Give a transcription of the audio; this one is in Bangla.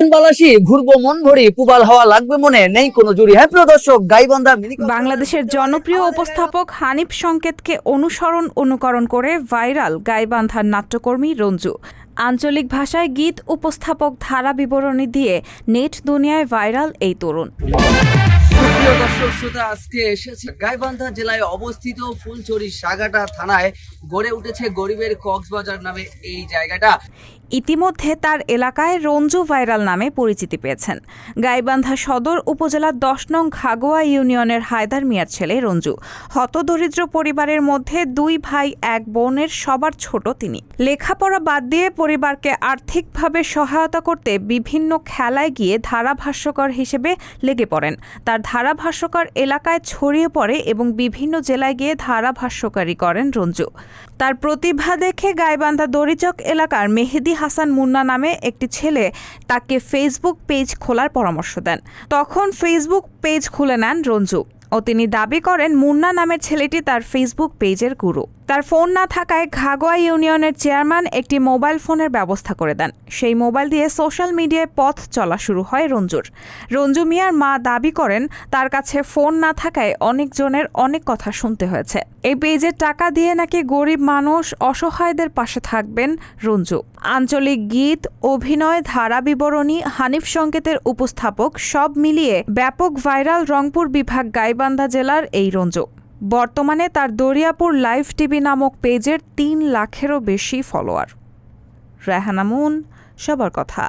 বালাসি ঘুরবো মন ভরে পুবাল হওয়া লাগবে মনে নেই কোনো জুড়ি। হ্যাঁ প্রিয় দর্শক, গাইবান্ধা বাংলাদেশের জনপ্রিয় উপস্থাপক হানিফ সংকেতকে অনুকরণ করে ভাইরাল গাইবান্ধার নাট্যকর্মী রঞ্জু। আঞ্চলিক ভাষায় গীত উপস্থাপক ধারা বিবরণী দিয়ে নেট দুনিয়ায় ভাইরাল এই তরুণ। প্রিয় দর্শক শ্রোতা, আজকে এসেছে গাইবান্ধা জেলায় অবস্থিত ফুলছড়ি সাগাটা থানায় গড়ে উঠেছে গরিবের কক্সবাজার নামে এই জায়গাটা। ইতিমধ্যে তার এলাকায় রঞ্জু ভাইরাল নামে পরিচিতি পেয়েছেন। গাইবান্ধা সদর উপজেলার 10 নং ঘাগোয়া ইউনিয়নের হায়দার মিয়ার ছেলে রঞ্জু। হতদরিদ্র পরিবারের মধ্যে 2 ভাই 1 বোনের সবার ছোট তিনি। লেখাপড়া বাদ দিয়ে পরিবারকে আর্থিকভাবে সহায়তা করতে বিভিন্ন খেলায় গিয়ে ধারাভাষ্যকার হিসেবে লেগে পড়েন। তার ধারাভাষ্যকার এলাকায় ছড়িয়ে পড়ে এবং বিভিন্ন জেলায় গিয়ে ধারাভাষ্যকারী করেন রঞ্জু। তার প্রতিভা দেখে গাইবান্ধা দড়িচক এলাকার মেহেদি হাসান মুন্না নামে একটি ছেলে তাকে ফেসবুক পেজ খোলার পরামর্শ দেন। তখন ফেসবুক পেজ খুলে নেন রঞ্জু ও তিনি দাবি করেন মুন্না নামের ছেলেটি তার ফেসবুক পেজের গুরু। তার ফোন না থাকায় ঘাগোয়া ইউনিয়নের চেয়ারম্যান একটি মোবাইল ফোনের ব্যবস্থা করে দেন। সেই মোবাইল দিয়ে সোশ্যাল মিডিয়ায় পথ চলা শুরু হয় রঞ্জুর। রঞ্জু মিয়ার মা দাবি করেন তার কাছে ফোন না থাকায় অনেকজনের অনেক কথা শুনতে হয়েছে। এই পেজের টাকা দিয়ে নাকি গরিব মানুষ অসহায়দের পাশে থাকবেন রঞ্জু। আঞ্চলিক গীত, অভিনয়, ধারা বিবরণী, হানিফ সংকেতের উপস্থাপক সব মিলিয়ে ব্যাপক ভাইরাল রংপুর বিভাগ গাইবান্ধা জেলার এই রঞ্জু। বর্তমানে তার দরিয়াপুর লাইভ টিভি নামক পেজের 3 লাখেরও বেশি ফলোয়ার। রেহানা মুন, সবার কথা।